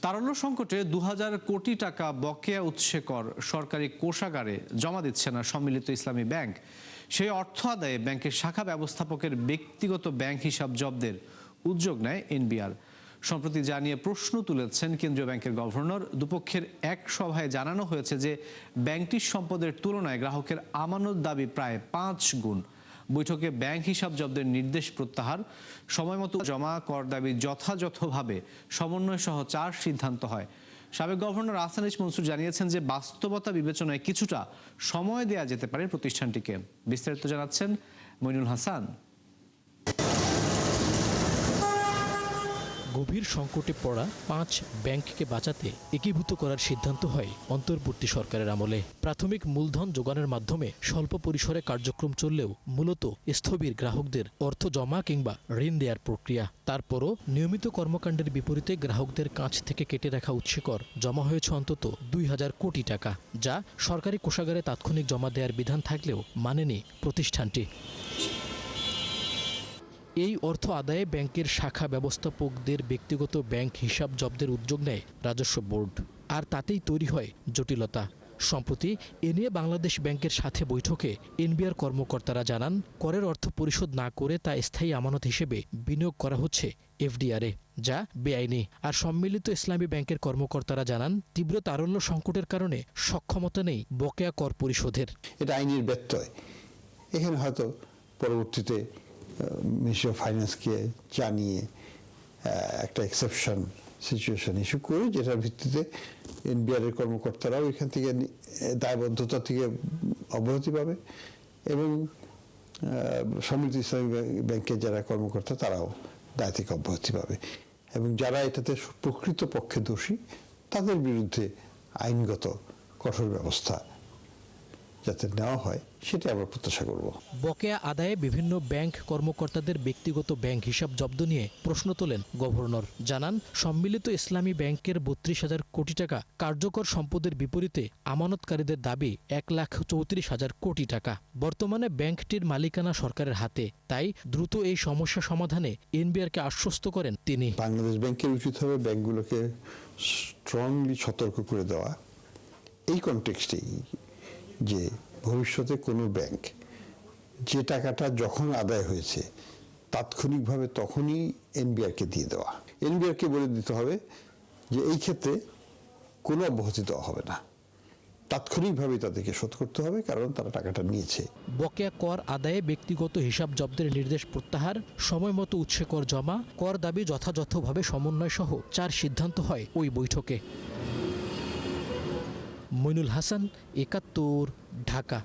তারল্য সংকটে ২০০০ কোটি টাকা বকেয়া উৎসে কর সরকারি কোষাগারে জমা দিচ্ছে না সম্মিলিত ইসলামী ব্যাংক। সেই অর্থ আদায়ে ব্যাংকের শাখা ব্যবস্থাপকের ব্যক্তিগত ব্যাংক হিসাব জব্দের উদ্যোগ নেয় এনবিআর। সম্প্রতি জানিয়ে প্রশ্ন তুলেছেন কেন্দ্রীয় ব্যাংকের গভর্নর। দুপক্ষের এক সভায় জানানো হয়েছে যে ব্যাংকটির সম্পদের তুলনায় গ্রাহকের আমানত দাবি প্রায় ৫ গুণ। বৈঠকে ব্যাংক হিসাব জব্দের নির্দেশ প্রত্যাহার, সময়মতো জমা, কর দাবি যথাযথভাবে সমন্বয় সহ 4 সিদ্ধান্ত হয়। সাবেক গভর্নর আহসান মনসুর জানিয়েছেন যে বাস্তবতা বিবেচনায় কিছুটা সময় দেয়া যেতে পারে প্রতিষ্ঠানটিকে। বিস্তারিত জানাচ্ছেন মইনুল হাসান। গভীর সংকটে পড়া 5 ব্যাংককে বাঁচাতে একীভূত করার সিদ্ধান্ত হয় অন্তর্বর্তী সরকারের আমলে। প্রাথমিক মূলধন যোগানের মাধ্যমে স্বল্প পরিসরে কার্যক্রম চললেও মূলত স্থবির গ্রাহকদের অর্থ জমা কিংবা ঋণ দেওয়ার প্রক্রিয়া। তারপরও নিয়মিত কর্মকাণ্ডের বিপরীতে গ্রাহকদের কাছ থেকে কেটে রাখা উৎসেকর জমা হয়েছে অন্তত ২০০০ কোটি টাকা, যা সরকারি কোষাগারে তাৎক্ষণিক জমা দেওয়ার বিধান থাকলেও মানেনি প্রতিষ্ঠানটি। এই অর্থ আদায়ে ব্যাংকের শাখা ব্যবস্থাপকদের ব্যক্তিগত ব্যাংক হিসাব জব্দের উদ্যোগ নেয় রাজস্ব বোর্ড। আর তাতেই তৈরি হয় জটিলতা। সম্প্রতি এ নিয়ে বাংলাদেশ ব্যাংকের সাথে বৈঠকে এনবিআর কর্মকর্তারা জানান, করের অর্থ পরিশোধ না করে তা স্থায়ী আমানত হিসেবে বিনিয়োগ করা হচ্ছে এফডিআরে, যা বেআইনি। আর সম্মিলিত ইসলামী ব্যাংকের কর্মকর্তারা জানান, তীব্র তারল্য সংকটের কারণে সক্ষমতা নেই বকেয়া কর পরিশোধের। এটা আইনের ব্যত্যয়। এখানে হয়তো পরবর্তীতে মিনিস্ট্রি অফ ফাইন্যান্সকে জানিয়ে একটা এক্সেপশন সিচুয়েশন ইস্যু করে, যেটার ভিত্তিতে এনবিআর এর কর্মকর্তারাও এখান থেকে দায়বদ্ধতা থেকে অব্যাহতি পাবে এবং সম্মিলিত ইসলামী ব্যাংকের যারা কর্মকর্তা তারাও দায় থেকে অব্যাহতি পাবে এবং যারা এটাতে প্রকৃতপক্ষে দোষী তাদের বিরুদ্ধে আইনগত কঠোর ব্যবস্থা যাতে নেওয়া হয় সেটা আমরা প্রত্যাশা করব। বকেয়া আদায়ে বিভিন্ন ব্যাংক কর্মকর্তাদের ব্যক্তিগত ব্যাংক হিসাব জব্দ নিয়ে প্রশ্ন তোলেন গভর্নর। জানান, সম্মিলিত ইসলামী ব্যাংকের ৩২,০০০ কোটি টাকা কার্যকর সম্পদের বিপরীতে আমানতকারীদের দাবি ১,৩৪,০০০ কোটি টাকা। বর্তমানে ব্যাংকটির মালিকানা সরকারের হাতে, তাই দ্রুত এই সমস্যা সমাধানে এনবিআরকে আশ্বস্ত করেন তিনি। বাংলাদেশ ব্যাংকের উচিত হবে ব্যাংকগুলোকে স্ট্রংলি সতর্ক করে দেওয়া এই কনটেক্সটেই, যে ভবিষ্যতে কোনো ব্যাংক যে টাকাটা যখন আদায় হয়েছে তাৎক্ষণিকভাবে তখনই এনবিআরকে দিয়ে দেওয়া। এনবিআরকে বলে দিতে হবে যে এই ক্ষেত্রে কোনো অব্যাহতি দেওয়া হবে না, তাৎক্ষণিকভাবে তাদেরকে শোধ করতে হবে, কারণ তারা টাকাটা নিয়েছে। বকেয়া কর আদায়ে ব্যক্তিগত হিসাব জব্দের নির্দেশ প্রত্যাহার, সময়মতো উৎসে কর জমা, কর দাবি যথাযথভাবে সমন্বয় সহ 4 সিদ্ধান্ত হয় ওই বৈঠকে। মইনুল হাসান, ৭১, ঢাকা।